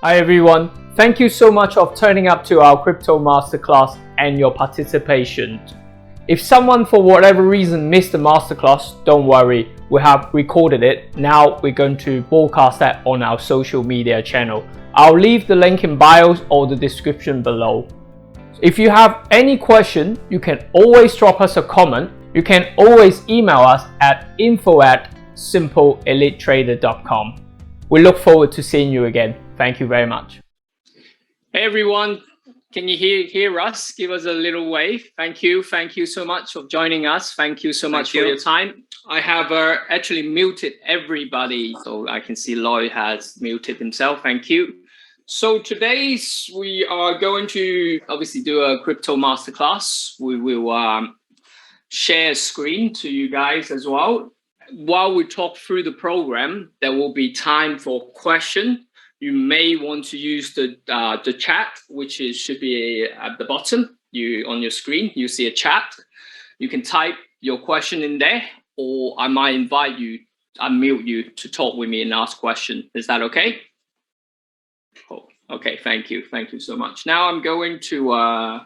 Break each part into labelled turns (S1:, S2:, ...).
S1: Hi everyone, thank you so much for turning up to our crypto masterclass and your participation. If someone for whatever reason missed the masterclass, don't worry, we have recorded it. Now we're going to broadcast that on our social media channel. I'll leave the link in bios or the description below. If you have any question, you can always drop us a comment. You can always email us at info@simpleelitetrader.com. We look forward to seeing you again. Thank you very much. Hey everyone, can you hear us? Give us a little wave. Thank you so much for joining us. Thank you so much for your time. I have actually muted everybody, so I can see Lloyd has muted himself. Thank you. So today we are going to obviously do a crypto masterclass. We will share a screen to you guys as well. While we talk through the program, there will be time for question. You may want to use the chat, which should be at the bottom. On your screen, you see a chat. You can type your question in there, or I might unmute you to talk with me and ask question. Is that okay? Cool. Okay, thank you so much. Now I'm going to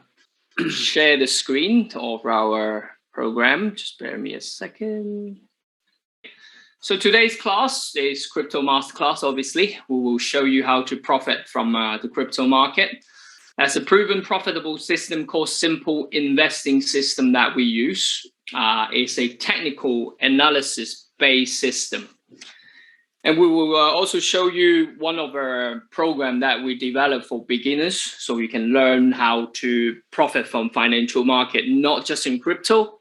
S1: share the screen of our program. Just bear me a second. So today's class is crypto masterclass. Obviously, we will show you how to profit from the crypto market. That's a proven profitable system called Simple Investing System that we use. It's a technical analysis based system. And we will also show you one of our program that we developed for beginners, so you can learn how to profit from financial market, not just in crypto.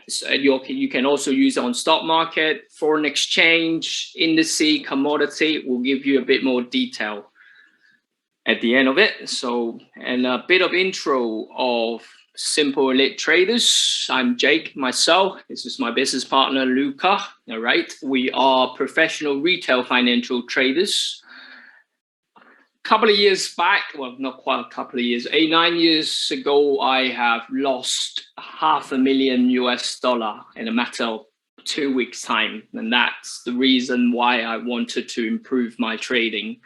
S1: So you can also use it on stock market, foreign exchange, indices, commodity. We'll give you a bit more detail at the end of it. So, and a bit of intro of Simple Elite Traders. I'm Jake, myself. This is my business partner, Luca. All right. We are professional retail financial traders. Couple of years back, well, not quite a couple of years, 9 years ago, I have lost $500,000 in a matter of 2 weeks time. And that's the reason why I wanted to improve my trading.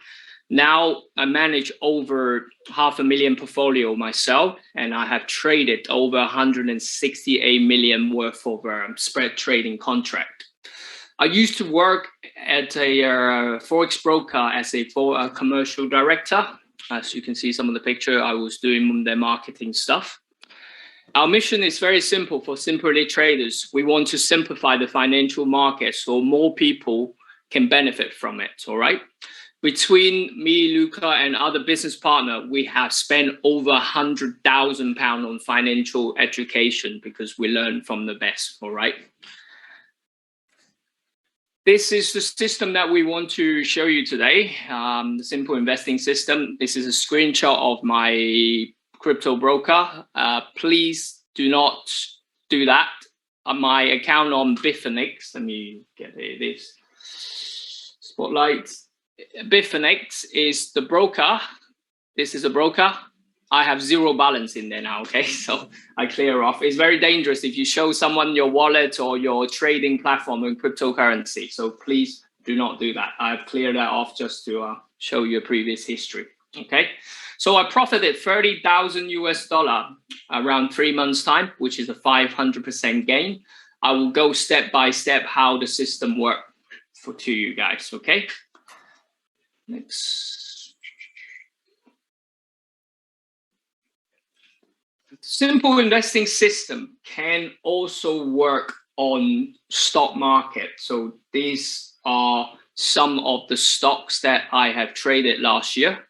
S1: Now I manage over $500,000 portfolio myself, and I have traded over 168 million worth of spread trading contract. I used to work at a Forex broker as a commercial director. As you can see some of the picture, I was doing their marketing stuff. Our mission is very simple for Simple Elite Traders. We want to simplify the financial market so more people can benefit from it, all right? Between me, Luca, and other business partner, we have spent over £100,000 on financial education because we learn from the best, all right? This is the system that we want to show you today, the Simple Investing System. This is a screenshot of my crypto broker. Please do not do that. My account on Bitfinex, let me get this spotlight. Bitfinex is the broker. This is a broker. I have zero balance in there now, okay? So I clear off. It's very dangerous if you show someone your wallet or your trading platform in cryptocurrency. So please do not do that. I've cleared that off just to show you a previous history, okay? So I profited $30,000 around 3 months time, which is a 500% gain. I will go step by step how the system works to you guys, okay? Next. Simple Investing System can also work on stock market. So these are some of the stocks that I have traded last year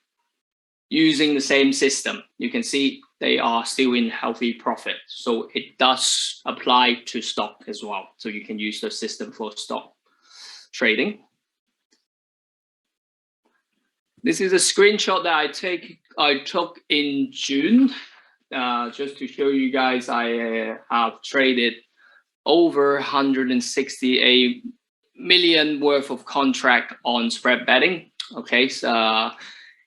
S1: using the same system. You can see they are still in healthy profit. So it does apply to stock as well. So you can use the system for stock trading. This is a screenshot that I took in June. Just to show you guys, I have traded over 168 million worth of contract on spread betting. Okay, so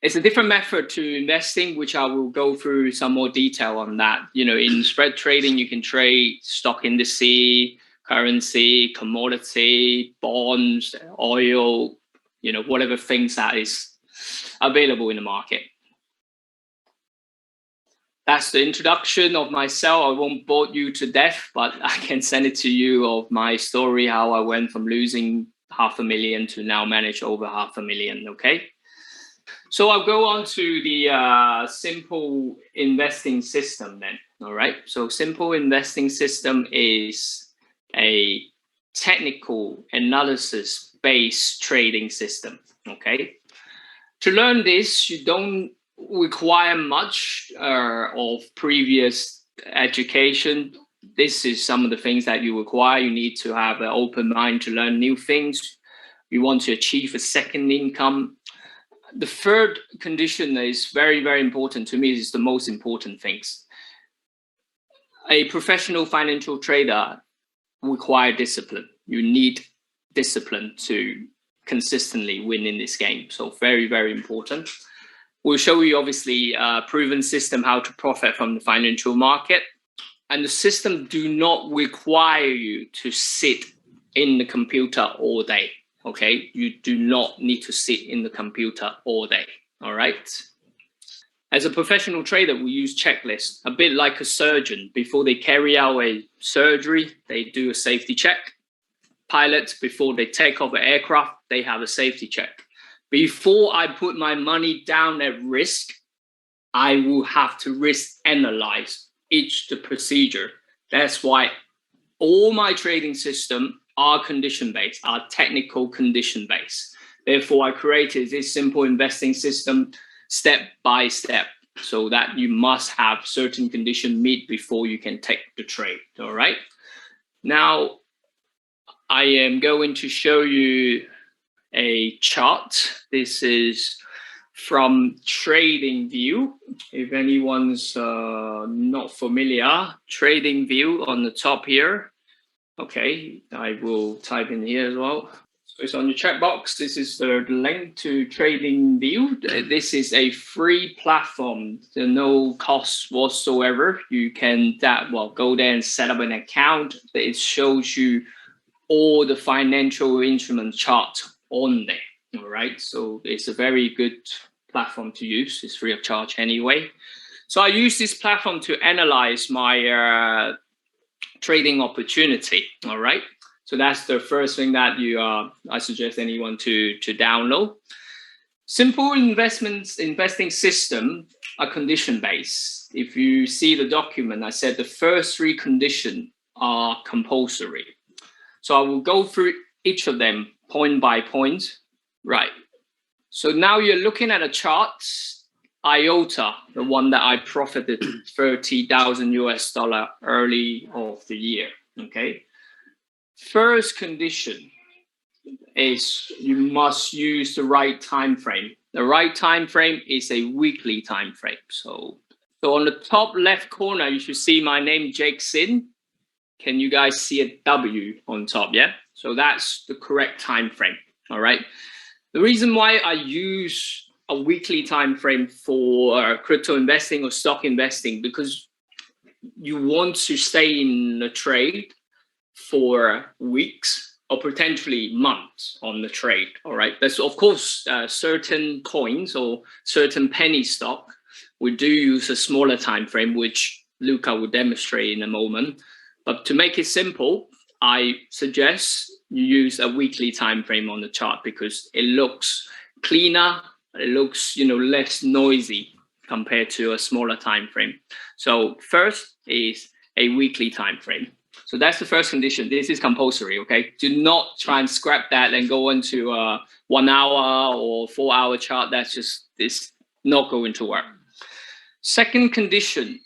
S1: it's a different method to investing, which I will go through some more detail on that. You know, in spread trading, you can trade stock indices, currency, commodity, bonds, oil, you know, whatever things that is. available in the market. That's the introduction of myself. I won't bore you to death, but I can send it to you of my story, how I went from losing $500,000 to now manage over $500,000, okay? So I'll go on to the simple investing system then, all right? So simple investing system is a technical analysis-based trading system, okay? To learn this, you don't require much of previous education. This is some of the things that you require. You need to have an open mind to learn new things. You want to achieve a second income. The third condition is very, very important to me. Is the most important things. A professional financial trader requires discipline. You need discipline to consistently win in this game. So very, very important. We'll show you obviously a proven system how to profit from the financial market. And the system do not require you to sit in the computer all day, okay? You do not need to sit in the computer all day, all right? As a professional trader, we use checklists, a bit like a surgeon. Before they carry out a surgery, they do a safety check. Pilots, before they take off an aircraft, they have a safety check. Before I put my money down at risk, I will have to risk analyze the procedure. That's why all my trading system are condition-based, are technical condition-based. Therefore, I created this simple investing system step by step, so that you must have certain condition meet before you can take the trade, all right? Now, I am going to show you a chart. This is from TradingView. If anyone's not familiar, TradingView on the top here. Okay, I will type in here as well. So it's on your chat box. This is the link to TradingView. This is a free platform. There's no cost whatsoever. You can go there and set up an account. It shows you all the financial instrument charts on there, all right? So it's a very good platform to use. It's free of charge anyway. So I use this platform to analyze my trading opportunity, all right? So that's the first thing that I suggest anyone to download. Simple investing system are condition-based. If you see the document, I said the first three conditions are compulsory. So I will go through each of them point by point. Right. So now you're looking at a chart, IOTA, the one that I profited $30,000 early of the year. Okay. First condition is you must use the right time frame. The right time frame is a weekly time frame. So on the top left corner, you should see my name, Jake Sin. Can you guys see a W on top? Yeah. So that's the correct time frame. All right. The reason why I use a weekly time frame for crypto investing or stock investing, because you want to stay in the trade for weeks or potentially months on the trade. All right. There's of course certain coins or certain penny stock. We do use a smaller time frame, which Luca will demonstrate in a moment. But to make it simple, I suggest you use a weekly time frame on the chart because it looks cleaner, it looks less noisy compared to a smaller time frame. So first is a weekly time frame. So that's the first condition. This is compulsory, okay? Do not try and scrap that and go into a 1 hour or 4 hour chart. It's not going to work. Second condition,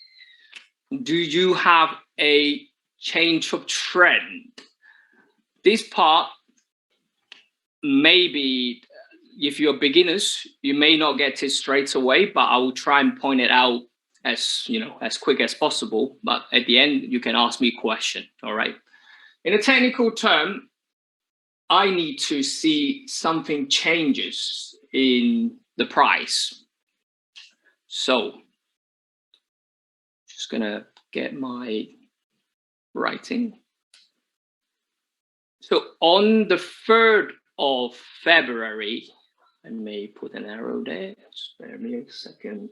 S1: do you have a change of trend? This part, maybe if you're beginners, you may not get it straight away, but I will try and point it out as quick as possible. But at the end, you can ask me a question, all right? In a technical term, I need to see something changes in the price. So just gonna get my writing. So on the 3rd of February, I may put an arrow there. Spare me a second.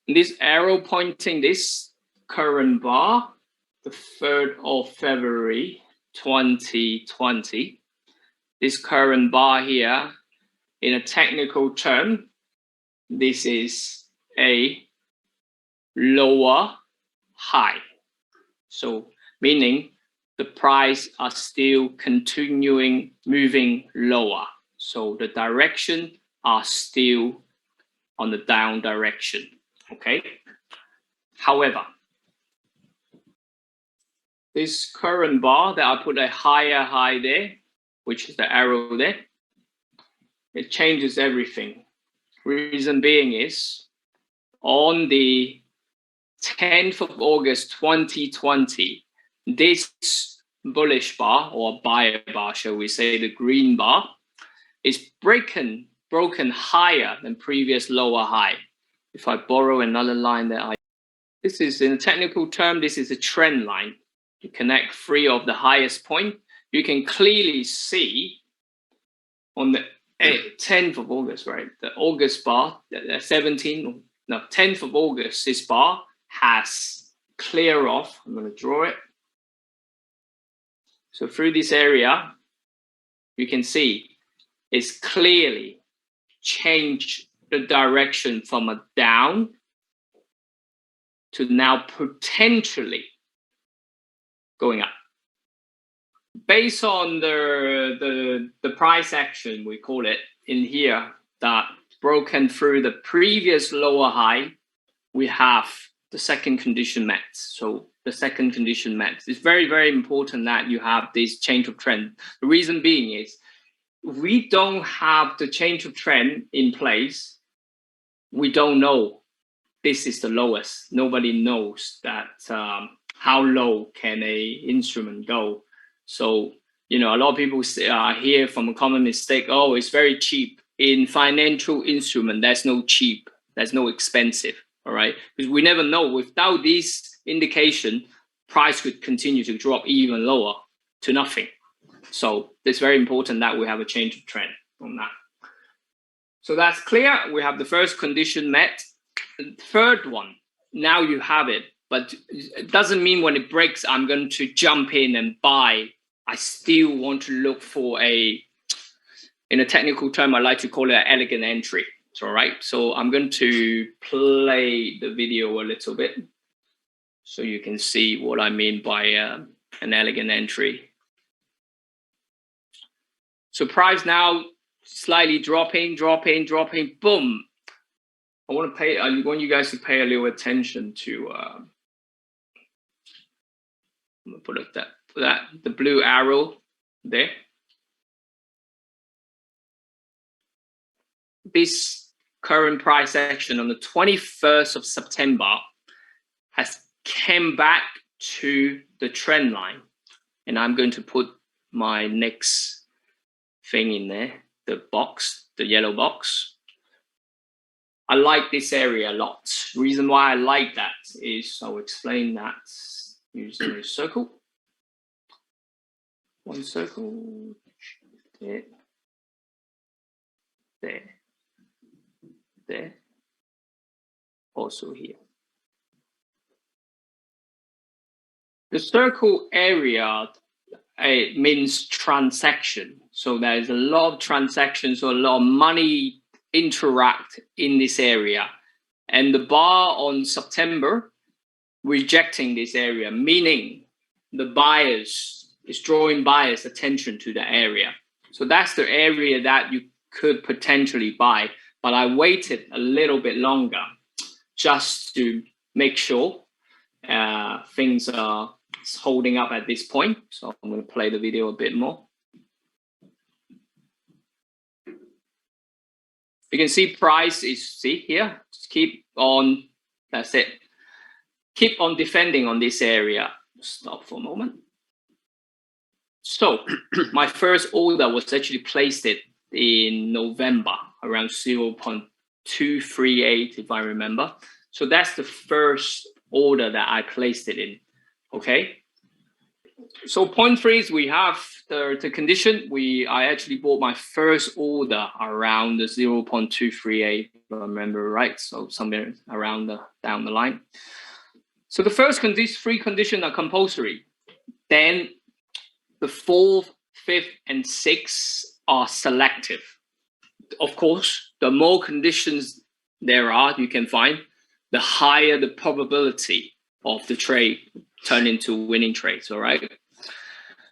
S1: This arrow pointing this current bar, the 3rd of February 2020. This current bar here, in a technical term, this is a lower high. So meaning the price are still continuing moving lower. So the direction are still on the down direction. Okay. However, this current bar that I put a higher high there, which is the arrow there, it changes everything. Reason being is on the 10th of August 2020, this bullish bar or buyer bar, shall we say, the green bar, is broken higher than previous lower high. If I borrow another line that this is in a technical term, this is a trend line. You connect 3 of the highest point. You can clearly see on the 10th of August, right? The August bar, the 10th of August, this bar has clear off. I'm going to draw it. So through this area, you can see it's clearly changed the direction from a down to now potentially going up. Based on the price action, we call it in here, that broken through the previous lower high, we have the second condition met. So the second condition met. It's very, very important that you have this change of trend. The reason being is, if we don't have the change of trend in place, we don't know this is the lowest. Nobody knows that how low can a instrument go. So, you know, a lot of people hear from a common mistake, oh, it's very cheap. In financial instrument, there's no cheap, there's no expensive, all right? Because we never know, without this indication, price could continue to drop even lower to nothing. So it's very important that we have a change of trend on that. So that's clear. We have the first condition met. The third one, now you have it, but it doesn't mean when it breaks, I'm going to jump in and buy. I still want to look for in a technical term, I like to call it an elegant entry. It's all right. So I'm going to play the video a little bit so you can see what I mean by an elegant entry. So price now slightly dropping, boom. I want you guys to pay a little attention to I'm gonna put up the blue arrow there. This current price action on the 21st of September has came back to the trend line, and I'm going to put my next thing in there, the box, the yellow box. I like this area a lot. The reason why I like that is, I'll explain that using a circle. One circle, there, there, there, also here. The circle area, it means transaction. So there's a lot of transactions, so a lot of money interact in this area. And the bar on September rejecting this area, meaning the buyers is drawing buyers' attention to the area. So that's the area that you could potentially buy. But I waited a little bit longer just to make sure things are holding up at this point. So I'm going to play the video a bit more. You can see price is, see here, just keep on, that's it. Keep on defending on this area. Stop for a moment. So my first order was actually placed it in November, around 0.238, if I remember. So that's the first order that I placed it in, okay? So point three is we have the condition. I actually bought my first order around the 0.238, if I remember right. So somewhere around down the line. So the first three conditions are compulsory. Then the fourth, fifth, and sixth are selective. Of course, the more conditions there are you can find, the higher the probability of the trade turn into winning trades, all right?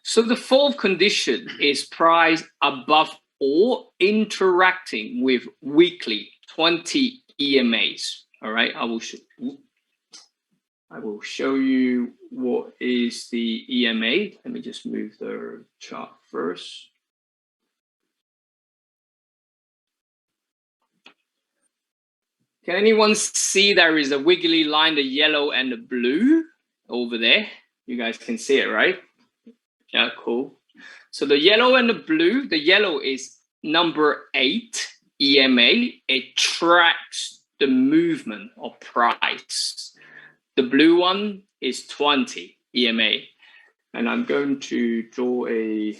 S1: So the fourth condition is price above or interacting with weekly 20 EMAs, all right? I will show you what is the EMA. Let me just move the chart first. Can anyone see there is a wiggly line, the yellow and the blue over there? You guys can see it, right? Yeah, cool. So the yellow and the blue, the yellow is number 8 EMA. It tracks the movement of price. The blue one is 20 EMA. And I'm going to draw a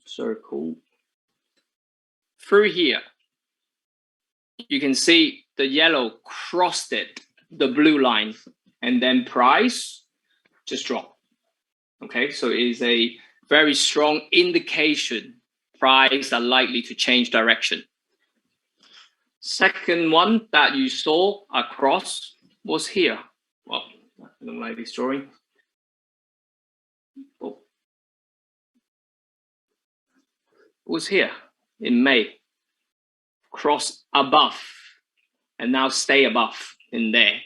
S1: circle through here. You can see the yellow crossed the blue line, and then price just dropped. Okay, so it is a very strong indication price are likely to change direction. Second one that you saw across was here. Well, I don't like this drawing. Oh. It was here in May. Cross above and now stay above in there.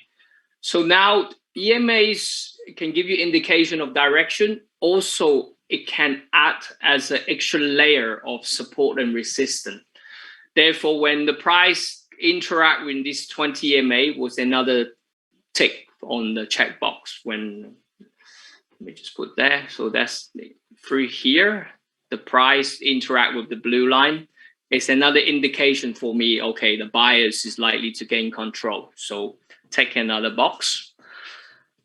S1: So now EMAs can give you indication of direction. Also, it can act as an extra layer of support and resistance. Therefore, when the price interact with this 20 EMA was another tick on the checkbox. When, let me just put there. So that's through here, the price interact with the blue line. It's another indication for me, okay, the buyers is likely to gain control. So take another box.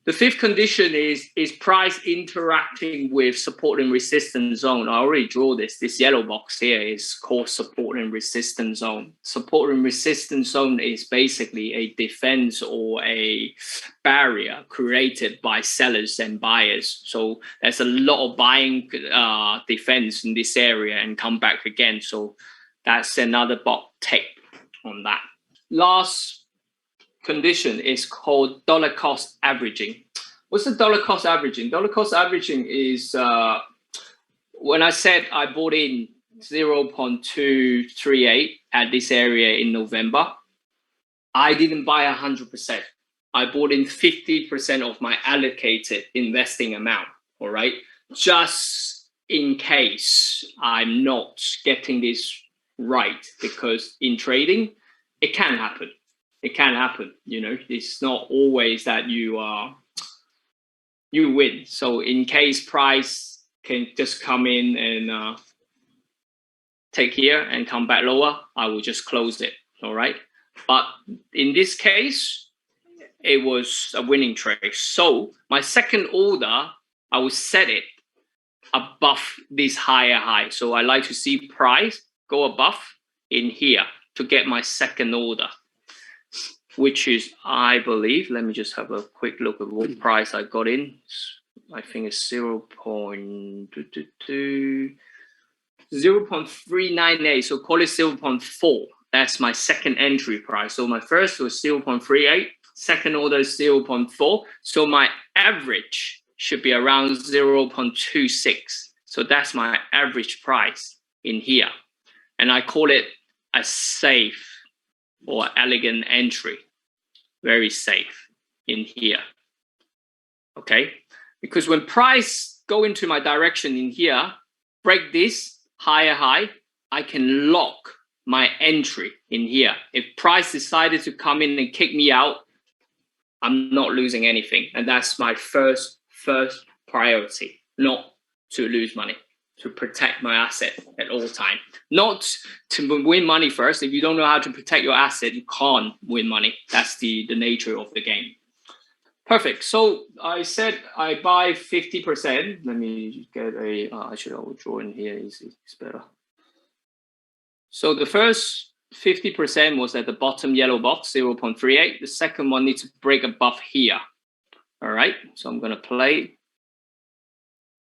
S1: The fifth condition is price interacting with support and resistance zone. I already draw this. This yellow box here is called support and resistance zone. Support and resistance zone is basically a defense or a barrier created by sellers and buyers. So there's a lot of buying defense in this area and come back again. So that's another box tick on that. Last condition is called dollar cost averaging. What's the dollar cost averaging? Dollar cost averaging is when I said I bought in 0.238 at this area in November, I didn't buy 100%. I bought in 50% of my allocated investing amount, all right? Just in case I'm not getting this right, because in trading, it can happen. It can happen, you know. It's not always that you win. So in case price can just come in and take here and come back lower, I will just close it, all right? But in this case, it was a winning trade. So my second order, I will set it above this higher high. So I like to see price go above in here to get my second order, which is, I believe, let me just have a quick look at what price I got in. I think it's 0.398, so call it 0.4. That's my second entry price. So my first was 0.38, second order is 0.4. So my average should be around 0.26. So that's my average price in here. And I call it a safe or elegant entry, very safe in here, okay? Because when price go into my direction in here, break this higher high, I can lock my entry in here. If price decided to come in and kick me out, I'm not losing anything. And that's my first priority, not to lose money, to protect my asset at all time. Not to win money first. If you don't know how to protect your asset, you can't win money. That's the nature of the game. Perfect. So I said I buy 50%. Let me get a, I should draw in here, it's better. So the first 50% was at the bottom yellow box, 0.38. The second one needs to break above here. All right, so I'm gonna play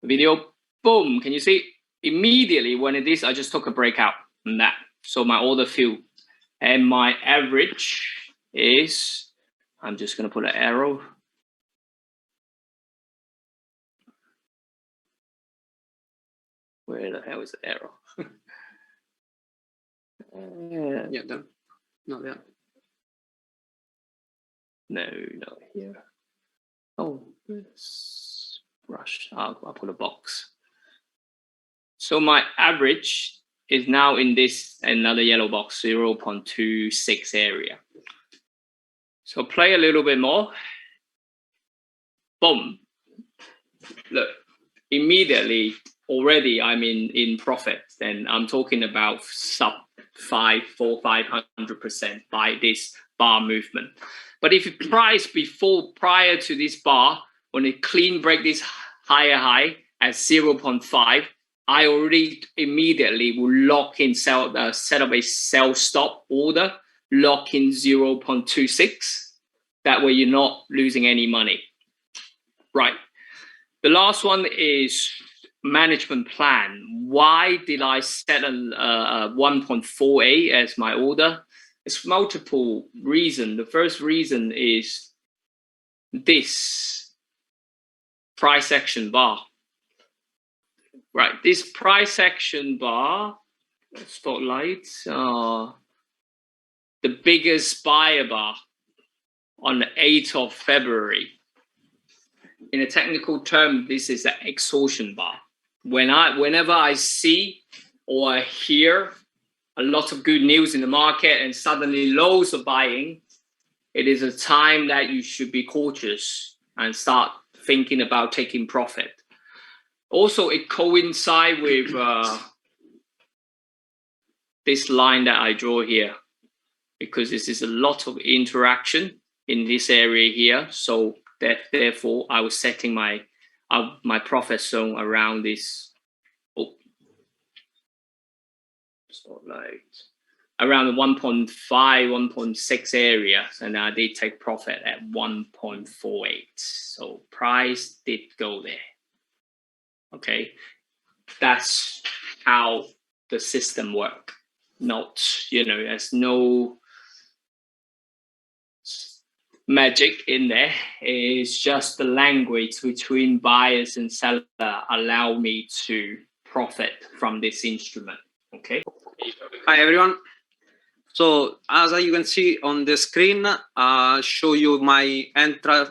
S1: the video. Boom, can you see? Immediately when it is, I just took a breakout on that. So my order filled. And my average is, I'm just gonna put an arrow. Where the hell is the arrow?
S2: Yeah, there. No, there.
S1: No, not here. Oh, this brush. I'll put a box. So my average is now in this another yellow box, 0.26 area. So play a little bit more. Boom. Look, immediately already I'm in profit. And I'm talking about sub 500% by this bar movement. But if you price prior to this bar, when it clean break this higher high at 0.5, I already immediately will lock in set up a sell stop order, lock in 0.26. That way you're not losing any money. Right. The last one is management plan. Why did I set a 1.48 as my order? It's multiple reasons. The first reason is this price action bar. Right, this price action bar, spotlight, the biggest buyer bar on the 8th of February. In a technical term, this is an exhaustion bar. Whenever I see or I hear a lot of good news in the market and suddenly loads of buying, it is a time that you should be cautious and start thinking about taking profit. Also, it coincides with this line that I draw here, because this is a lot of interaction in this area here. So that therefore, I was setting my profit zone around this. Oh, spotlight. Around the 1.5, 1.6 area, and I did take profit at 1.48. So price did go there. Okay, that's how the system works. Not, there's no magic in there. It's just the language between buyers and seller allow me to profit from this instrument. Okay.
S2: Hi everyone. So as you can see on the screen, I'll show you my entry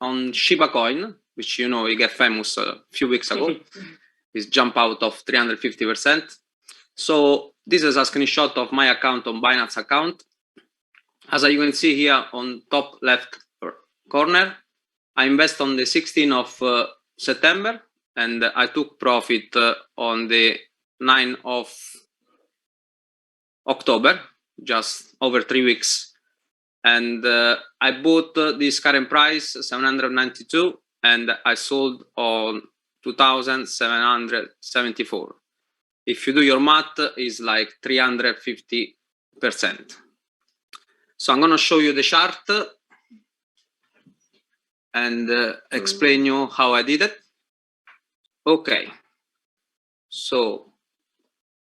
S2: on Shiba Coin, which it got famous a few weeks ago. It's jump out of 350%. So this is a screenshot of my account on Binance account. As you can see here on top left corner, I invest on the 16th of September, and I took profit on the 9th of October, just over 3 weeks. And I bought this current price, 792, and I sold on 2,774. If you do your math, it's like 350%. So I'm going to show you the chart and explain you how I did it. Okay. So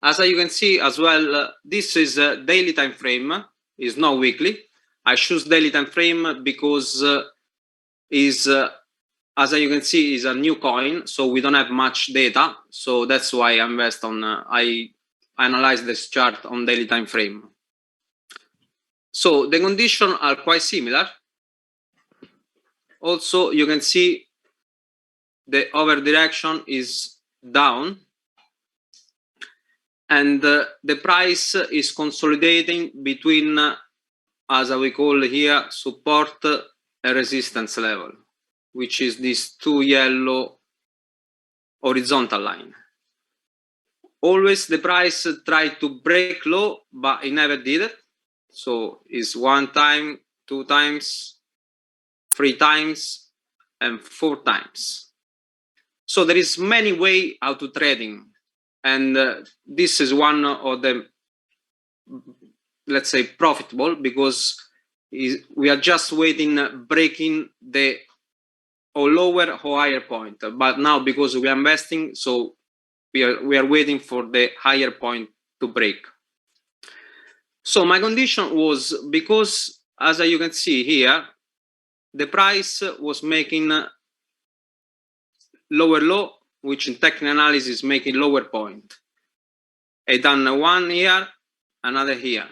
S2: as you can see as well, this is a daily time frame, is not weekly. I choose daily time frame because as you can see, is a new coin, so we don't have much data. So that's why I invest on. I analyze this chart on daily time frame. So the conditions are quite similar. Also, you can see the over direction is down, and the price is consolidating between, as we call here, support and resistance level, which is this two yellow horizontal line. Always the price tried to break low, but it never did it. So it's 1 time, 2 times, 3 times, and 4 times. So there is many way how to trading, and this is one of the, let's say, profitable, because we are just waiting, breaking the or lower or higher point. But now, because we are investing, so we are waiting for the higher point to break. So my condition was, because as you can see here, the price was making lower low, which in technical analysis is making lower point. I done one here, another here.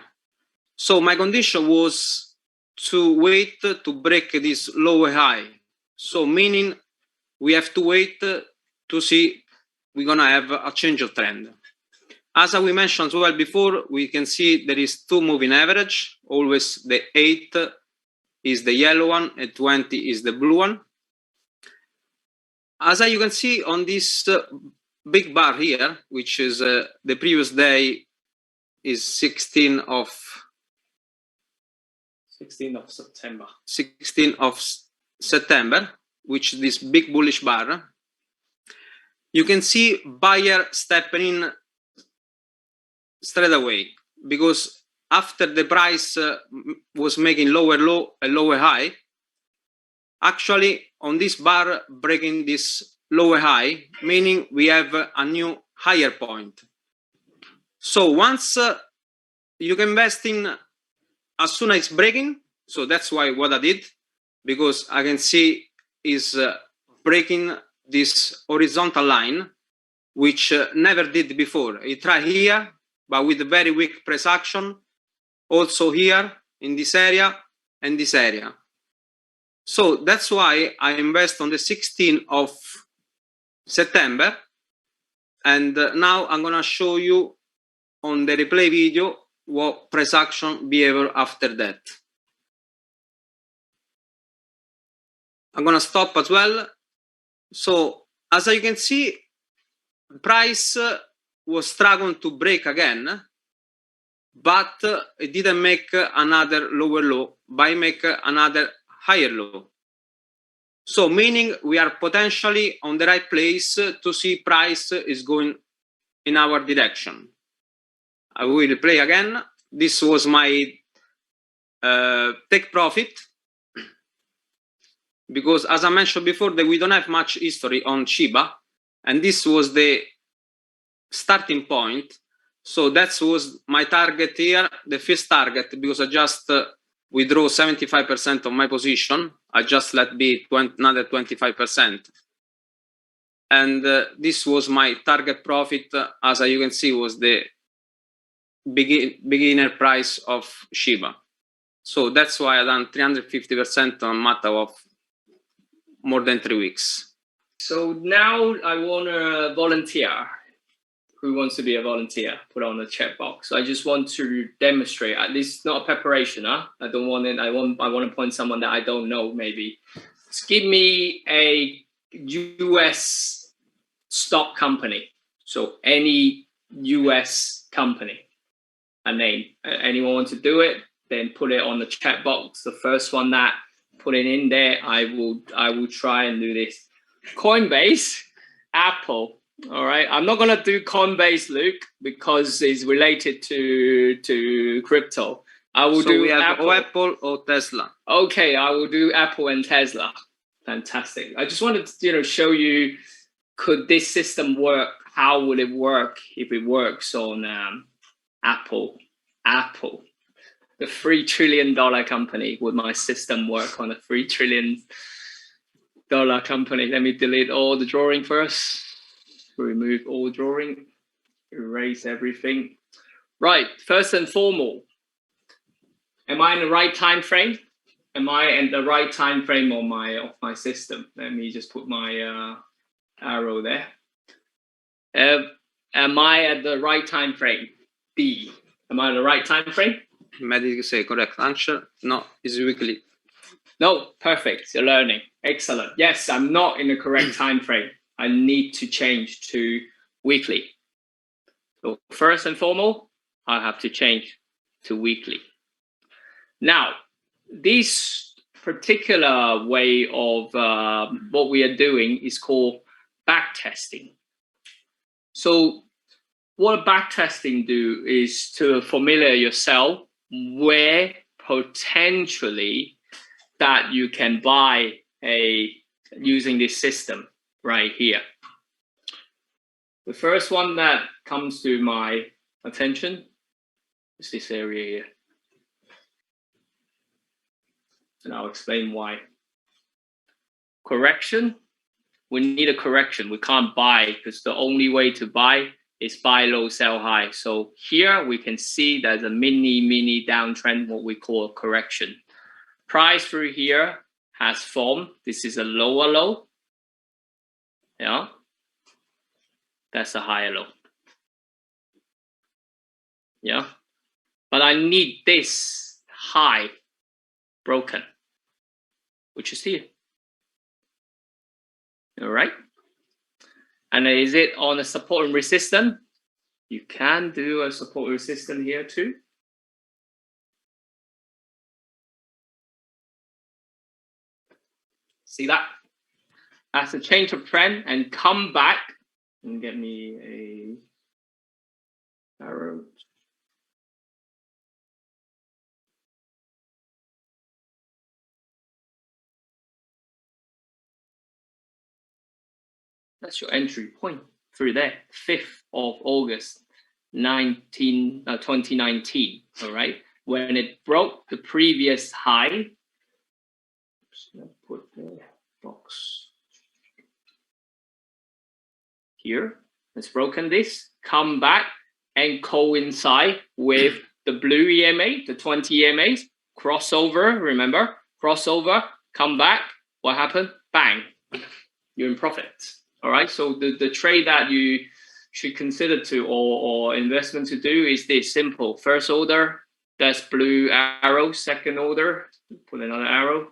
S2: So my condition was to wait to break this lower high. So meaning we have to wait to see we're gonna have a change of trend. As we mentioned as well before, we can see there is 2 moving average. Always the 8 is the yellow one and 20 is the blue one. As you can see on this big bar here, which is the previous day is 16th of September. 16th of September, which is this big bullish bar. You can see buyer stepping in straight away, because after the price was making lower low and lower high, actually on this bar breaking this lower high, meaning we have a new higher point. So once you can invest in as soon as it's breaking, so that's why what I did, because I can see is breaking this horizontal line, which never did before. It tried here, but with a very weak price action, also here in this area and this area. So that's why I invest on the 16th of September, and now I'm gonna show you on the replay video what price action behavior after that. I'm gonna stop as well. So as you can see, price was struggling to break again, but it didn't make another lower low, but make another higher low. So meaning we are potentially on the right place to see price is going in our direction. I will play again. This was my take profit, because as I mentioned before, that we don't have much history on Shiba, and this was the starting point. So that was my target here, the first target, because I just withdraw 75% of my position. I just let be another 25%. And this was my target profit, as you can see, was the beginner price of Shiba. So that's why I done 350% on a matter of more than 3 weeks.
S1: So now I want to volunteer. Who wants to be a volunteer? Put on the chat box. I just want to demonstrate. At least not a preparation, huh? I don't want it. I want to point someone that I don't know. Maybe. Just give me a US stock company. So any US company, a name. Anyone want to do it? Then put it on the chat box. The first one that put it in there, I will try and do this. Coinbase, Apple. All right, I'm not gonna do Coinbase, Luke, because it's related to crypto. I will do
S2: we have
S1: Apple.
S2: or Tesla.
S1: Okay, I will do Apple and Tesla. Fantastic. I just wanted to show you, could this system work? How would it work if it works on Apple? Apple, the $3 trillion company. Would my system work on a $3 trillion company? Let me delete all the drawing first. Remove all drawing, erase everything. Right, first and foremost, am I in the right time frame? Am I in the right time frame of my system? Let me just put my arrow there. Am I at the right time frame? B. Am I in the right time frame?
S2: Medic say correct answer. No, it's weekly.
S1: No, perfect. You're learning. Excellent. Yes, I'm not in the correct time frame. I need to change to weekly. So first and foremost, I have to change to weekly. Now, this particular way of what we are doing is called backtesting. So what backtesting do is to familiar yourself where potentially that you can buy using this system right here. The first one that comes to my attention is this area here. And I'll explain why. Correction. We need a correction. We can't buy because the only way to buy is buy low, sell high. So here we can see there's a mini downtrend, what we call a correction. Price through here has formed. This is a lower low. Yeah. That's a higher low. Yeah. But I need this high broken, which is here. All right. And is it on a support and resistance? You can do a support resistance here too. See that? As a change of trend and come back and get me a arrow. That's your entry point through there, 5th of August, 2019, all right? When it broke the previous high, just gonna put the box here. It's broken this, come back and coincide with the blue EMA, the 20 EMAs, crossover, remember? Crossover, come back, what happened? Bang, you're in profit. All right, so the trade that you should consider to or investment to do is this simple. First order, that's blue arrow. Second order, put another arrow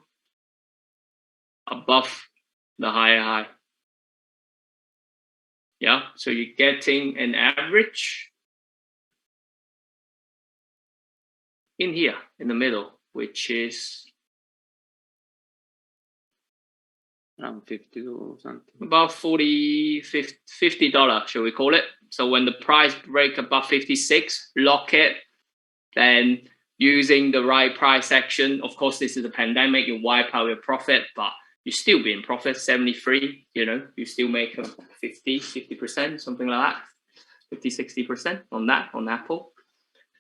S1: above the higher high. Yeah, so you're getting an average in here in the middle, which is
S2: around 50 or something.
S1: About $50, shall we call it? So when the price break above 56, lock it. Then using the right price action, of course, this is a pandemic, you wipe out your profit, but you still be in profit, 73, you know, you still make a 50%, something like that, 50, 60% on that, on Apple.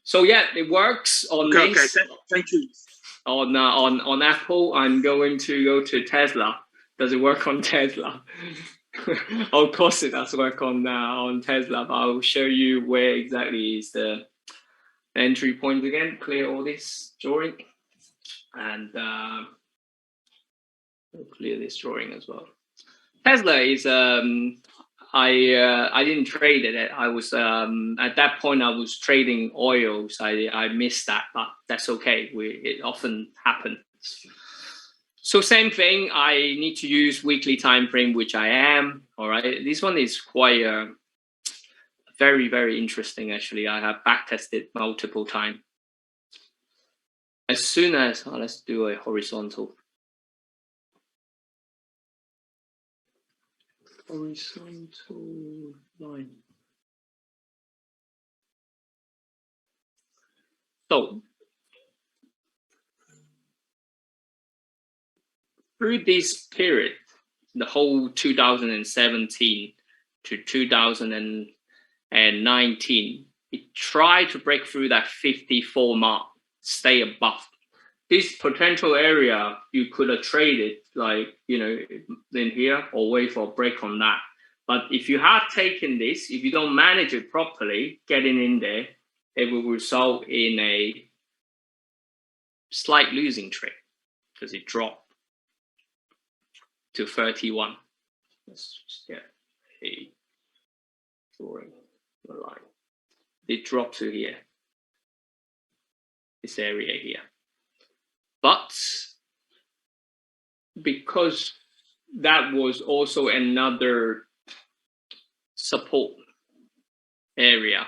S1: So yeah, it works on this.
S2: Okay, thank you.
S1: On Apple, I'm going to go to Tesla. Does it work on Tesla? Of course it does work on Tesla, but I'll show you where exactly is the entry point again. Clear all this drawing, and we'll clear this drawing as well. Tesla is I didn't trade it. I was at that point I was trading oils. I missed that, but that's okay. It often happens. So same thing, I need to use weekly time frame, which I am. All right, this one is quite very, very interesting. Actually, I have backtested multiple times. As soon as let's do a horizontal line. So through this period, the whole 2017 to 2019, it tried to break through that 54 mark, stay above. This potential area, you could have traded like, you know, in here or wait for a break on that. But if you have taken this, if you don't manage it properly, getting in there, it will result in a slight losing trade because it dropped to 31. Let's just get a drawing the line. It dropped to here, this area here. But because that was also another support area,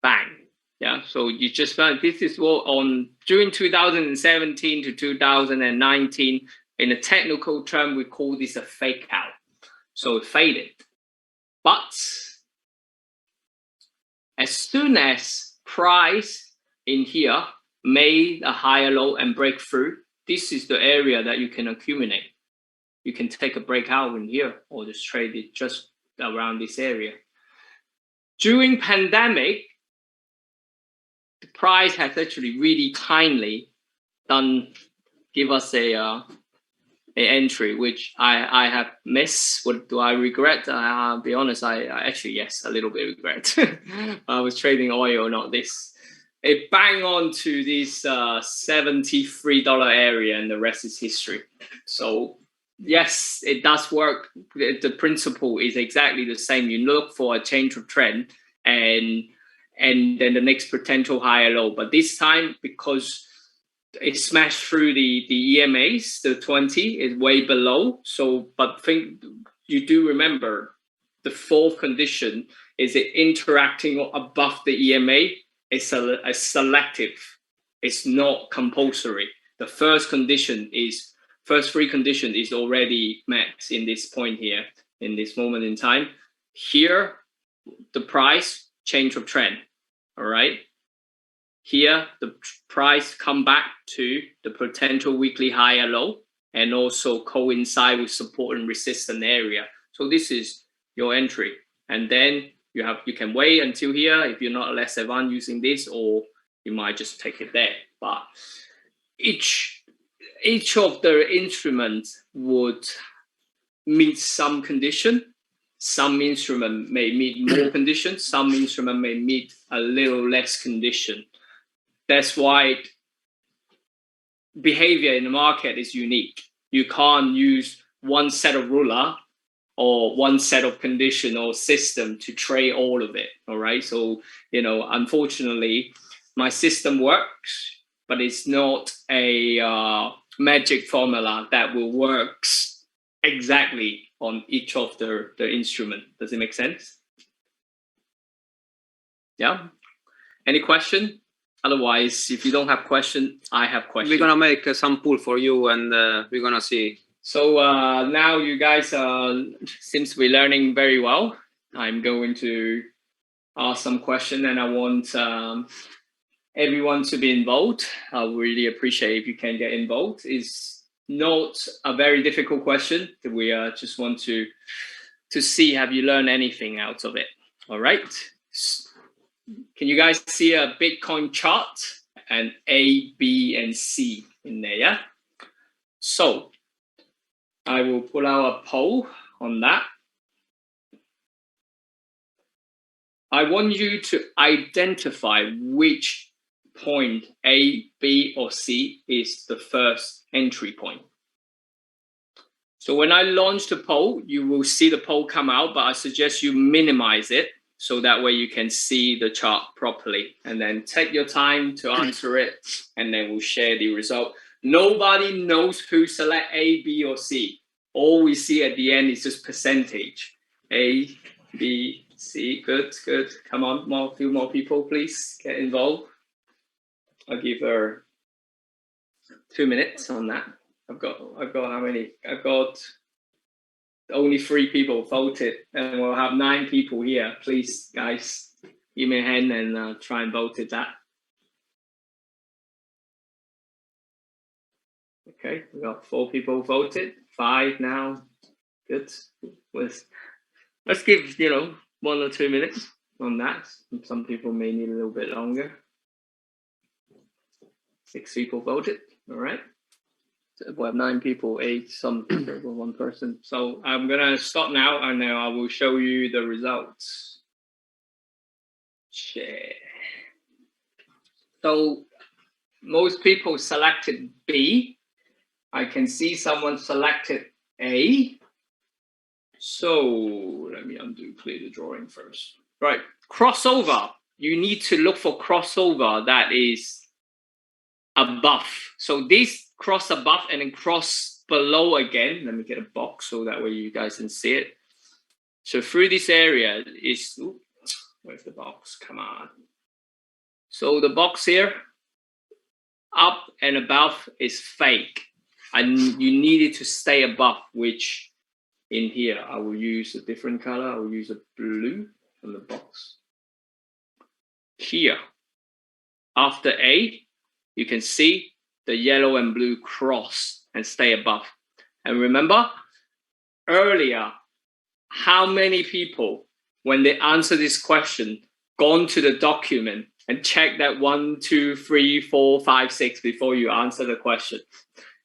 S1: bang, yeah. Yeah, so you just found this is what on during 2017 to 2019, in a technical term, we call this a fake out. So it faded. But as soon as price in here made a higher low and break through, this is the area that you can accumulate. You can take a breakout in here or just trade it just around this area. During pandemic, the price has actually really kindly give us a entry, which I have missed. What do I regret? I'll be honest, I actually, yes, a little bit regret. I was trading oil, not this. It bang on to this $73 area, and the rest is history. So yes, it does work. The principle is exactly the same. You look for a change of trend and then the next potential higher low. But this time, because it smashed through the EMAs, the 20 is way below. So, but you do remember the fourth condition is it interacting above the EMA. It's a selective. It's not compulsory. The first three conditions is already met in this point here, in this moment in time. Here, the price change of trend. All right. Here, the price come back to the potential weekly higher low and also coincide with support and resistance area. So this is your entry. And then you can wait until here if you're not less advanced using this, or you might just take it there. But each of the instruments would meet some condition. Some instrument may meet more conditions. Some instrument may meet a little less condition. That's why behavior in the market is unique. You can't use one set of ruler or one set of condition or system to trade all of it. All right. So, unfortunately, my system works, but it's not a magic formula that will work exactly on each of the instrument. Does it make sense? Yeah. Any question? Otherwise, if you don't have question, I have question.
S2: We're gonna make some pool for you, and we're gonna see.
S1: So now you guys seems to be learning very well. I'm going to ask some question, and I want everyone to be involved. I really appreciate if you can get involved. It's not a very difficult question. We just want to see have you learned anything out of it. All right. Can you guys see a Bitcoin chart and A, B, and C in there? Yeah. So I will pull out a poll on that. I want you to identify which point A, B, or C is the first entry point. So when I launch the poll, you will see the poll come out, but I suggest you minimize it so that way you can see the chart properly, and then take your time to answer it, and then we'll share the result. Nobody knows who select A, B, or C. All we see at the end is just percentage. A, B, C. Good, good. Come on, a few more people, please get involved. I'll give her 2 minutes on that. I've got how many? I've got only 3 people voted, and we'll have 9 people here. Please, guys, give me a hand and try and vote it that. Okay, we got 4 people voted, 5 now. Good. Let's give 1 or 2 minutes on that. Some people may need a little bit longer. 6 people voted. All right. We have 9 people, 8, some people, 1 person. So I'm gonna stop now, and then I will show you the results. Share. So most people selected B. I can see someone selected A. So let me clear the drawing first. Right, crossover. You need to look for crossover that is above. So this cross above and then cross below again. Let me get a box so that way you guys can see it. So through this area is, where's the box? Come on. So the box here, up and above, is fake. And you need it to stay above, which in here, I will use a different color. I will use a blue on the box. Here, after A, you can see the yellow and blue cross and stay above. And remember, earlier, how many people, when they answer this question, gone to the document and check that 1, 2, 3, 4, 5, 6 before you answer the question?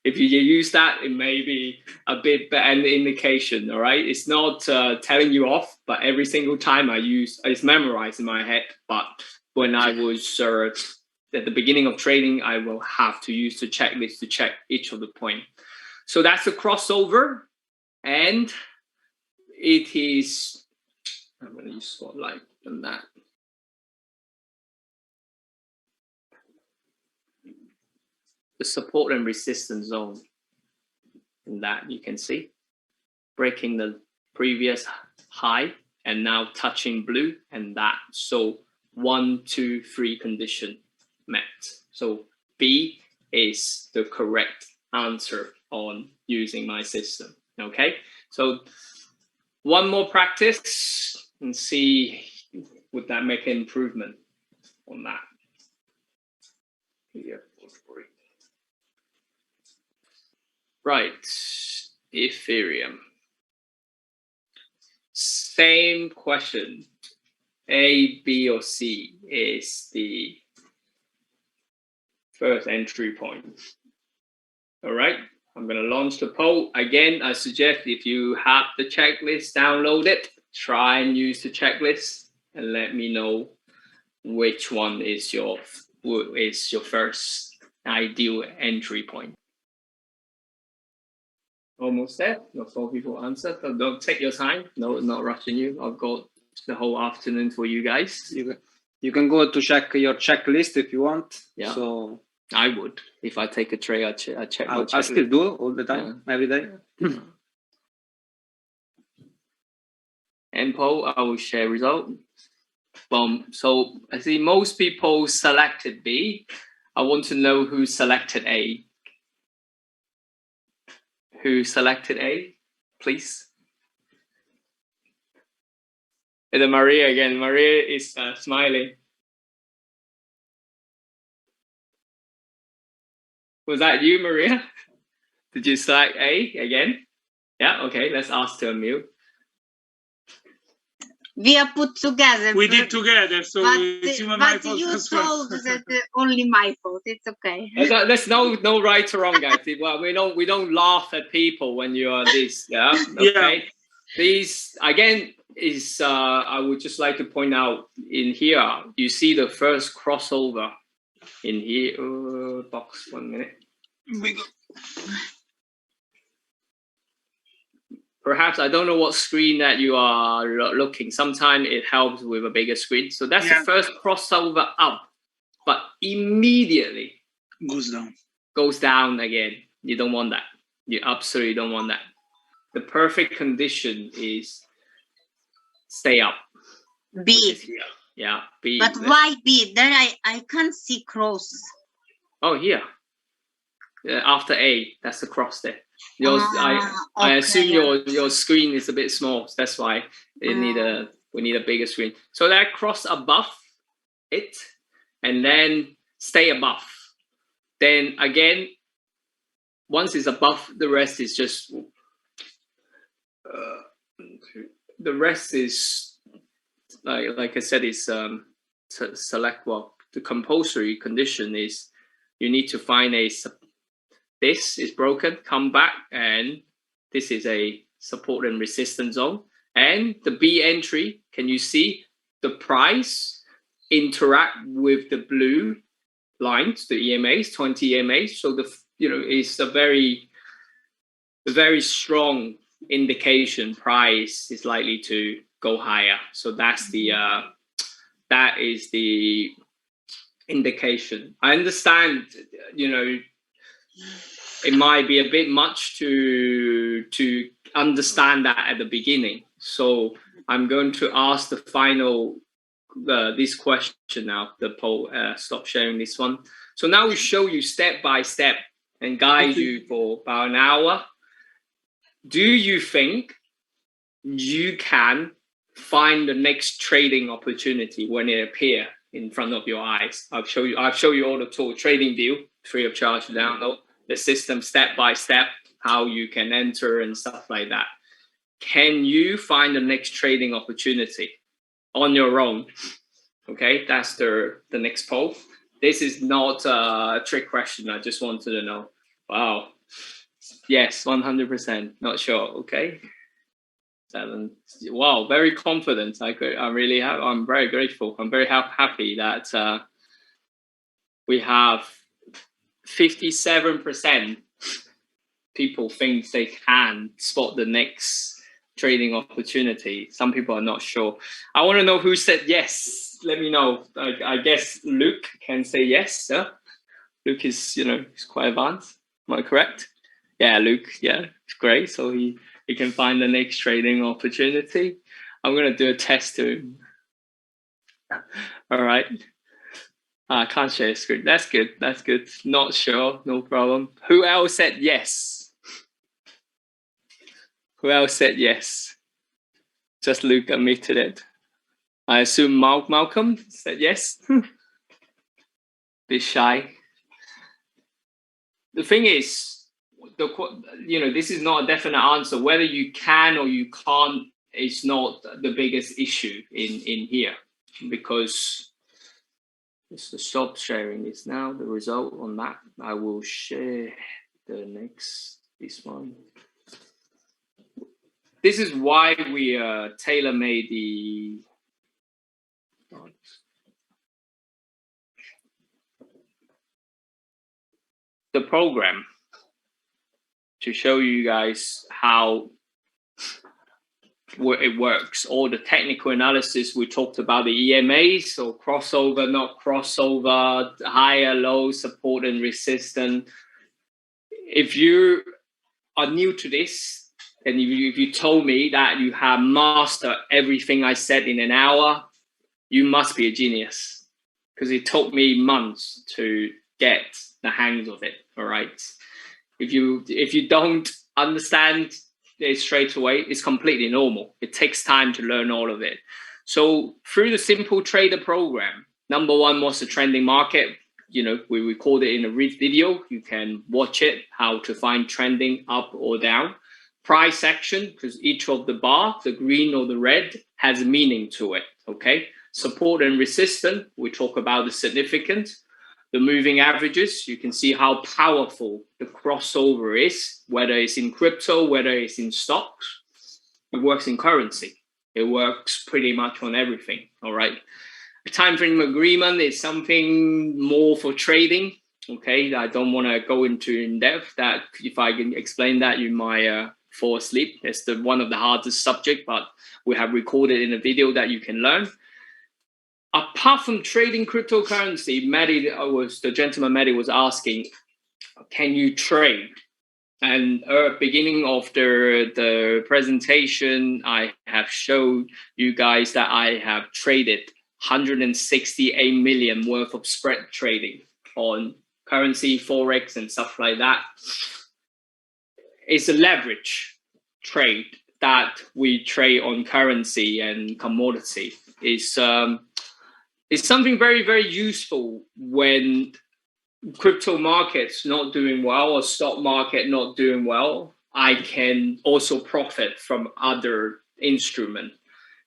S1: If you use that, it may be a bit better indication, all right? It's not telling you off, but every single time I use, it's memorized in my head. But when I was at the beginning of trading, I will have to use the checklist to check each of the point. So that's a crossover, and it is, I'm going to use spotlight on that. The support and resistance zone, and that you can see breaking the previous high and now touching blue, and that, so 1, 2, 3 condition met. So B is the correct answer on using my system. Okay, so one more practice and see would that make an improvement on that. Yeah. Right, Ethereum. Same question. A, B, or C is the first entry point. All right, I'm going to launch the poll. Again, I suggest if you have the checklist, download it, try and use the checklist, and let me know which one is your first ideal entry point. Almost there. Not all people answered. So don't take your time. No, not rushing you. I've got the whole afternoon for you guys.
S2: You can go to check your checklist if you want.
S1: Yeah.
S2: So
S1: I would. If I take a trade, I check my checklist.
S2: I still do all the time, every day.
S1: And poll, I will share result. Boom. So I see most people selected B. I want to know who selected A. Who selected A, please? And Maria again. Maria is smiling. Was that you, Maria? Did you select A again? Yeah, okay, let's ask to unmute.
S3: We are put together.
S4: We did together, so it's even my fault
S3: you
S4: as well.
S3: told that only my fault. It's okay.
S1: There's no right or wrong, guys. Well, we don't laugh at people when you are this. Yeah. Okay.
S4: Yeah.
S1: These again is I would just like to point out in here. You see the first crossover in here. Box 1 minute. Perhaps I don't know what screen that you are looking. Sometimes it helps with a bigger screen. So that's the first crossover up, but immediately goes down again. You don't want that. You absolutely don't want that. The perfect condition is stay up.
S3: B.
S1: Yeah, B.
S3: But why B? There I can't see cross.
S1: Oh, here. After A, that's the cross there. Yours, I assume your screen is a bit small. So that's why we need a bigger screen. So that cross above it, and then stay above. Then again, once it's above, the rest is just the rest is like I said, is select. Well, the compulsory condition is you need to find a. This is broken, come back, and this is a support and resistance zone. And the B entry, can you see the price interact with the blue lines, the EMAs, 20 EMAs? So it's a very strong indication price is likely to go higher. So that's the that is the indication. I understand, it might be a bit much to understand that at the beginning. So I'm going to ask the final this question now, the poll, stop sharing this one. So now we show you step by step and guide you for about an hour. Do you think you can find the next trading opportunity when it appears in front of your eyes? I'll show you all the tool, trading view, free of charge to download, the system step by step, how you can enter and stuff like that. Can you find the next trading opportunity on your own? Okay, that's the next poll. This is not a trick question. I just wanted to know. Wow. Yes, 100%. Not sure. Okay. 7. Wow, very confident. I'm very grateful. I'm very happy that we have 57% people think they can spot the next trading opportunity. Some people are not sure. I want to know who said yes. Let me know. I guess Luke can say yes. Huh? Luke is, he's quite advanced. Am I correct? Yeah, Luke. Yeah, it's great. So he can find the next trading opportunity. I'm going to do a test to him. All right. I can't share screen. That's good. That's good. Not sure. No problem. Who else said yes? Who else said yes? Just Luke admitted it. I assume Malcolm said yes. Bit shy. The thing is, this is not a definite answer. Whether you can or you can't is not the biggest issue in here, because it's the stop sharing is now the result on that. I will share this one. This is why we tailor-made the program to show you guys how it works. All the technical analysis we talked about, the EMAs, so crossover, not crossover, higher, low, support and resistance. If you are new to this, and if you told me that you have mastered everything I said in an hour, you must be a genius, because it took me months to get the hang of it. All right. If you don't understand it straight away, it's completely normal. It takes time to learn all of it. So through the Simple Trader program, number one was the trending market. We recorded in a video. You can watch it, how to find trending up or down. Price action, because each of the bar, the green or the red, has meaning to it. Okay. Support and resistance, we talk about the significance. The moving averages, you can see how powerful the crossover is, whether it's in crypto, whether it's in stocks. It works in currency. It works pretty much on everything. All right. A time frame agreement is something more for trading. Okay. I don't want to go into in depth. That if I can explain that, you might fall asleep. It's one of the hardest subject, but we have recorded in a video that you can learn. Apart from trading cryptocurrency, the gentleman Maddie was asking, can you trade? And beginning of the presentation, I have showed you guys that I have traded 168 million worth of spread trading on currency, Forex and stuff like that. It's a leverage trade that we trade on currency and commodity. It's something very, very useful when crypto market's not doing well or stock market not doing well. I can also profit from other instruments.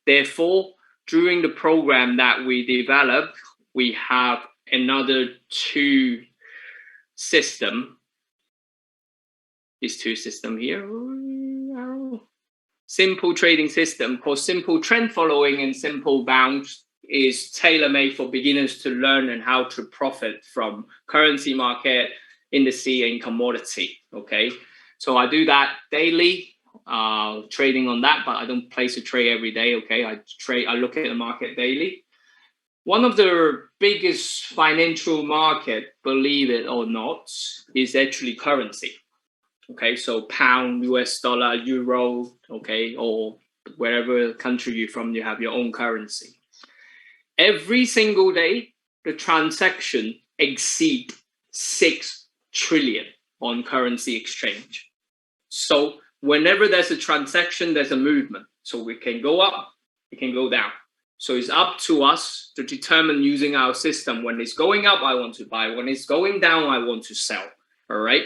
S1: Therefore, during the program that we developed, we have another two system. These two system here. Simple trading system called Simple Trend Following and Simple Bounce is tailor-made for beginners to learn and how to profit from currency market, indices, and commodity. Okay, so I do that daily, trading on that, but I don't place a trade every day. Okay, I look at the market daily. One of the biggest financial market, believe it or not, is actually currency. Okay, so pound, US dollar, euro, okay, or wherever country you're from, you have your own currency. Every single day, the transaction exceed 6 trillion on currency exchange. So whenever there's a transaction, there's a movement. So we can go up, it can go down. So it's up to us to determine using our system. When it's going up, I want to buy. When it's going down, I want to sell. All right.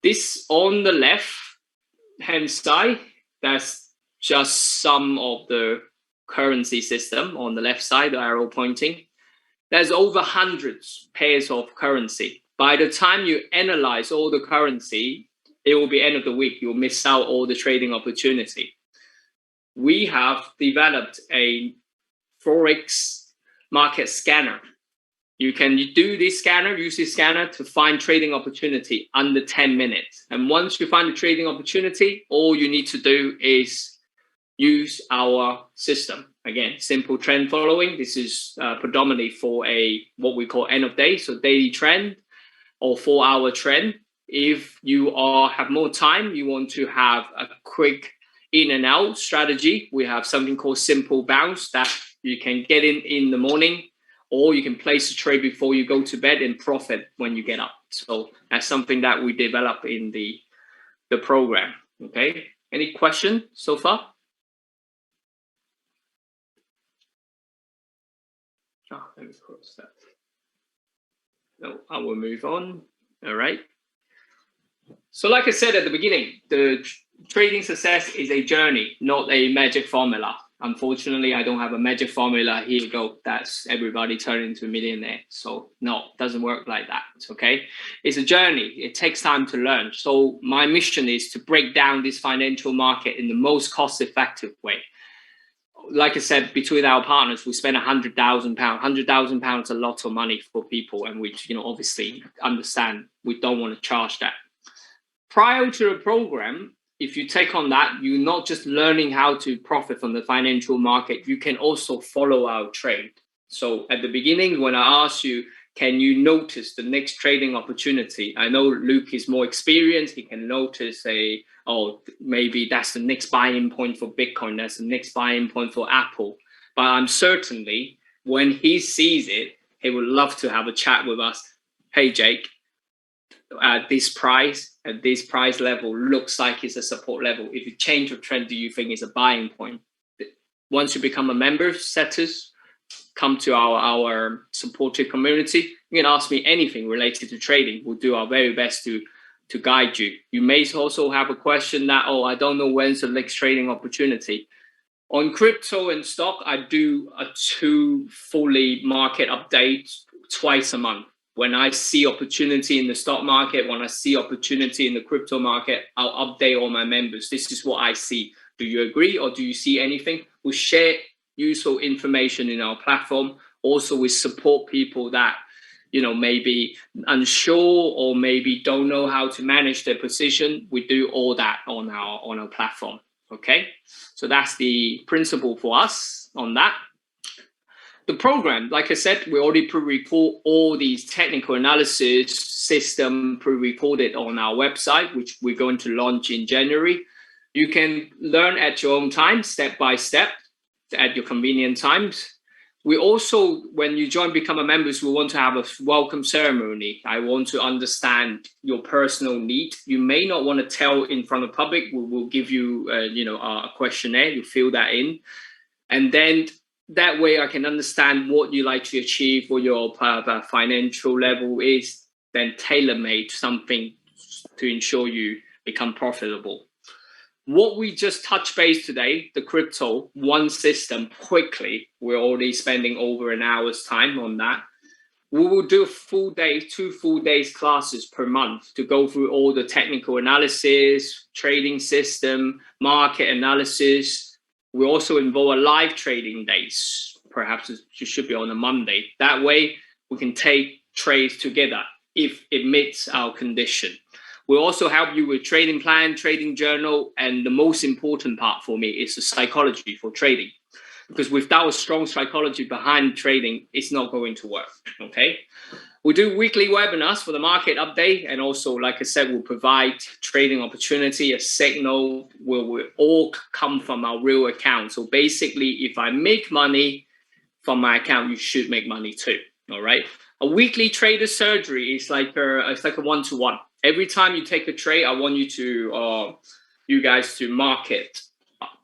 S1: This on the left-hand side, that's just some of the currency system on the left side, the arrow pointing. There's over hundreds pairs of currency. By the time you analyze all the currency, it will be end of the week. You'll miss out all the trading opportunity. We have developed a Forex market scanner. You can do this scanner, use this scanner to find trading opportunity under 10 minutes. And once you find the trading opportunity, all you need to do is use our system. Again, simple trend following. This is predominantly for what we call end of day, so daily trend or 4-hour trend. If you have more time, you want to have a quick in and out strategy, we have something called simple bounce that you can get in the morning, or you can place a trade before you go to bed and profit when you get up. So that's something that we develop in the program. Okay, any question so far? Oh, let me close that. No, I will move on. All right. So like I said at the beginning, the trading success is a journey, not a magic formula. Unfortunately, I don't have a magic formula. Here you go. That's everybody turning into a millionaire. So no, it doesn't work like that. Okay. It's a journey. It takes time to learn. So my mission is to break down this financial market in the most cost-effective way. Like I said, between our partners, we spend £100,000. £100,000 is a lot of money for people, and we, obviously understand we don't want to charge that. Prior to the program, if you take on that, you're not just learning how to profit from the financial market, you can also follow our trade. So at the beginning, when I asked you, can you notice the next trading opportunity? I know Luke is more experienced. He can notice maybe that's the next buying point for Bitcoin. That's the next buying point for Apple. But I'm certainly, when he sees it, he would love to have a chat with us. Hey, Jake, at this price level, looks like it's a support level. If you change your trend, do you think it's a buying point? Once you become a member, setters, come to our supportive community, you can ask me anything related to trading. We'll do our very best to guide you. You may also have a question that, I don't know when's the next trading opportunity. On crypto and stock, I do a 2 fully market updates twice a month. When I see opportunity in the stock market, when I see opportunity in the crypto market, I'll update all my members. This is what I see. Do you agree, or do you see anything? We'll share useful information in our platform. Also, we support people that, maybe unsure or maybe don't know how to manage their position. We do all that on our platform. Okay, so that's the principle for us on that. The program, like I said, we already pre-record all these technical analysis system pre-recorded on our website, which we're going to launch in January. You can learn at your own time, step by step, at your convenient times. We also, when you become a member, we want to have a welcome ceremony. I want to understand your personal need. You may not want to tell in front of public. We will give you, a questionnaire. You fill that in, and then that way I can understand what you like to achieve, what your financial level is, then tailor-made something to ensure you become profitable. What we just touched base today, the crypto, one system, quickly, we're already spending over an hour's time on that. We will do a full day, 2 full days classes per month to go through all the technical analysis, trading system, market analysis. We also involve a live trading days. Perhaps it should be on a Monday. That way we can take trades together if it meets our condition. We'll also help you with trading plan, trading journal, and the most important part for me is the psychology for trading. Because without a strong psychology behind trading, it's not going to work, okay? We do weekly webinars for the market update, and also, like I said, we'll provide trading opportunity, a signal where we all come from our real account. So basically, if I make money from my account, you should make money too. All right. A weekly trader surgery is like a one-to-one. Every time you take a trade, I want you guys to mark it,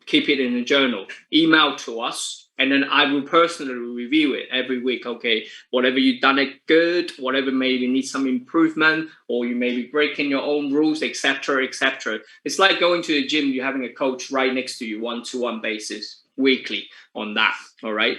S1: keep it in a journal, email to us, and then I will personally review it every week. Okay, whatever you've done it good, whatever maybe needs some improvement, or you may be breaking your own rules, etc., etc. It's like going to the gym, you're having a coach right next to you, one-to-one basis, weekly on that. All right.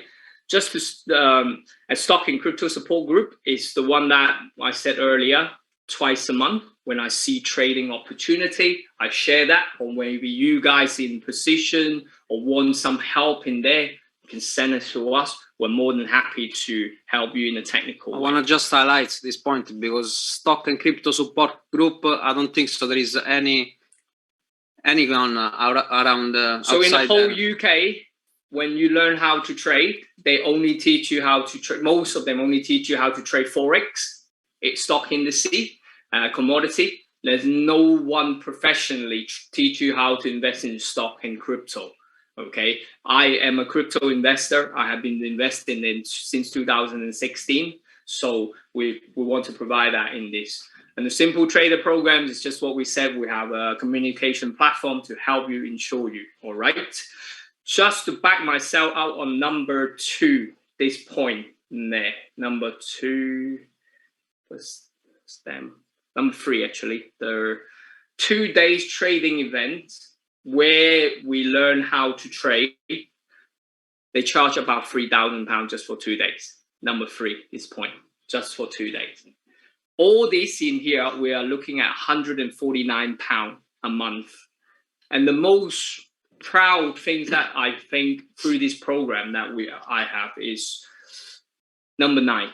S1: Just to, a stock and crypto support group is the one that I said earlier, twice a month. When I see trading opportunity, I share that, or maybe you guys in position or want some help in there, you can send it to us. We're more than happy to help you in a technical way.
S2: I want to just highlight this point because stock and crypto support group, I don't think so there is anyone around
S1: so in the whole
S2: there.
S1: UK, when you learn how to trade, they only teach you how to trade. Most of them only teach you how to trade Forex, it's stock indices, commodity. There's no one professionally teach you how to invest in stock and crypto. Okay, I am a crypto investor. I have been investing in since 2016. So we want to provide that in this. And the simple trader programs is just what we said. We have a communication platform to help you, ensure you. All right. Just to back myself out on number 2, this point there. Number 2 was them. Number 3, actually. The 2 days trading event where we learn how to trade. They charge about £3,000 just for 2 days. Number 3, this point, just for 2 days. All this in here, we are looking at £149 a month. And the most proud things that I think through this program that I have is number 9.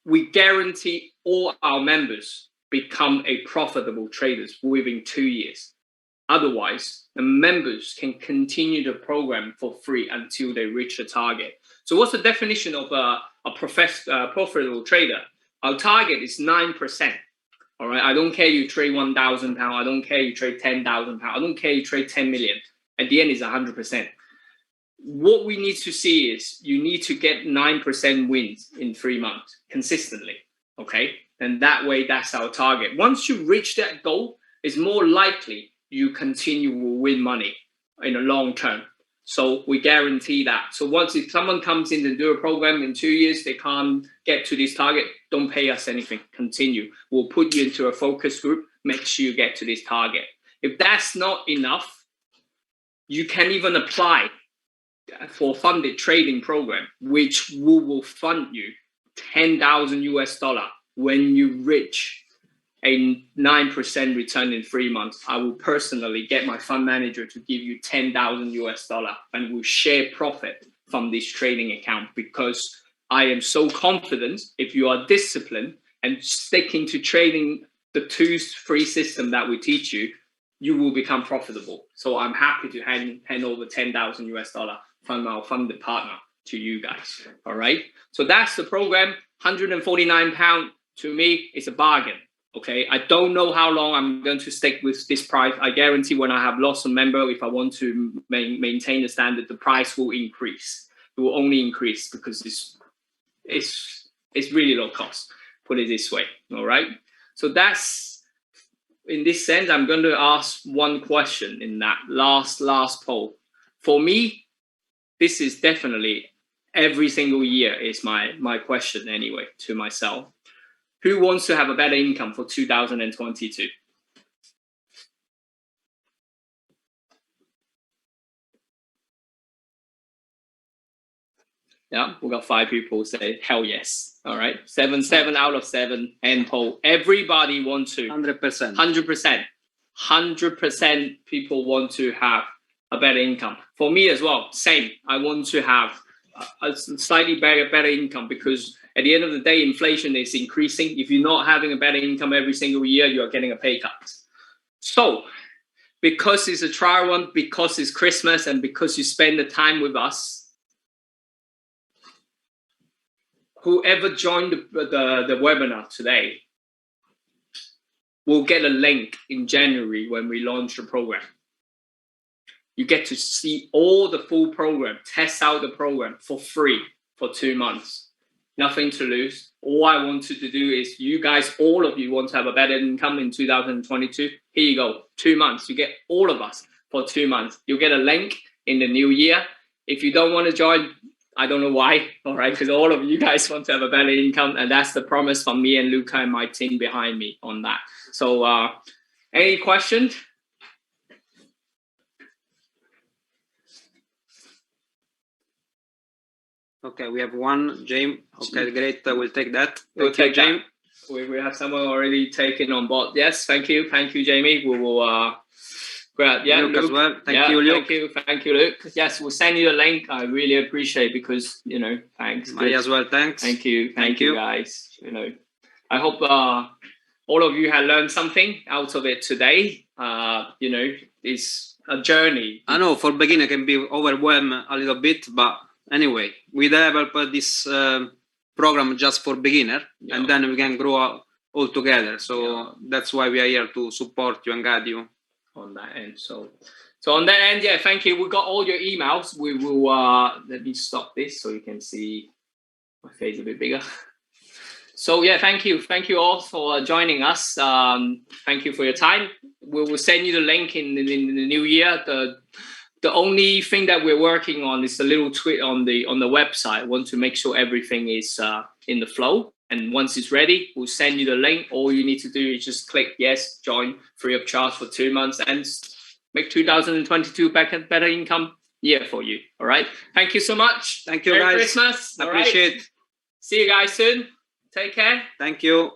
S1: We guarantee all our members become a profitable traders within 2 years. Otherwise, the members can continue the program for free until they reach the target. So what's the definition of a profitable trader? Our target is 9%. All right, I don't care you trade £1,000. I don't care you trade £10,000. I don't care you trade 10 million. At the end, it's 100%. What we need to see is you need to get 9% wins in 3 months consistently. Okay, and that way, that's our target. Once you reach that goal, it's more likely you continue to win money in the long term. So we guarantee that. So if someone comes in to do a program in 2 years, they can't get to this target, don't pay us anything, continue. We'll put you into a focus group, make sure you get to this target. If that's not enough, you can even apply for funded trading program, which we will fund you $10,000 when you reach a 9% return in 3 months. I will personally get my fund manager to give you $10,000 and we'll share profit from this trading account, because I am so confident if you are disciplined and sticking to trading the 2-3 system that we teach you, you will become profitable. So I'm happy to hand over $10,000 from our funded partner to you guys. All right. So that's the program. £149 to me is a bargain. Okay, I don't know how long I'm going to stick with this price. I guarantee when I have lost a member, if I want to maintain the standard, the price will increase. It will only increase because it's really low cost. Put it this way. All right. So that's, in this sense, I'm going to ask one question in that last poll. For me, this is definitely every single year is my question anyway to myself. Who wants to have a better income for 2022? Yeah, we got 5 people say hell yes. All right, 7 out of 7 end poll. Everybody wants to 100%. 100% people want to have a better income. For me as well, same. I want to have a slightly better income, because at the end of the day, inflation is increasing. If you're not having a better income every single year, you are getting a pay cut. So because it's a trial run, because it's Christmas, and because you spend the time with us, whoever joined the webinar today will get a link in January when we launch the program. you get to see all the full program, test out the program for free for 2 months. Nothing to lose. All I wanted to do is you guys, all of you want to have a better income in 2022. Here you go, 2 months. You get all of us for 2 months. You'll get a link in the new year. If you don't want to join, I don't know why, all right, because all of you guys want to have a better income, and that's the promise from me and Luca and my team behind me on that. So any questions?
S2: Okay, we have one, James. Okay, great. We'll take that.
S1: We'll take
S2: James.
S1: We have someone already taken on board. Yes, thank you, Jamie. We will. Great. Yeah,
S2: Luke as well. Thank you, Luke.
S1: Thank you, Luke. Yes, we'll send you the link. I really appreciate it because thanks.
S2: Maria as well. Thanks.
S1: Thank you, guys. I hope all of you have learned something out of it today. It's a journey.
S2: I know for beginner can be overwhelmed a little bit, but anyway, we develop this program just for beginner, and then we can grow all together. So that's why we are here to support you and guide you
S1: on that end. So on that end, yeah, thank you. We got all your emails. We will let me stop this so you can see my face a bit bigger. So yeah, thank you all for joining us. Thank you for your time. We will send you the link in the new year. The only thing that we're working on is a little tweak on the website. I want to make sure everything is in the flow. And once it's ready, we'll send you the link. All you need to do is just click yes, join, free of charge for 2 months, and make 2022 better income year for you. All right. Thank you so much.
S2: Thank you,
S1: Merry
S2: guys.
S1: Christmas.
S2: Appreciate it.
S1: See you guys soon. Take care.
S2: Thank you.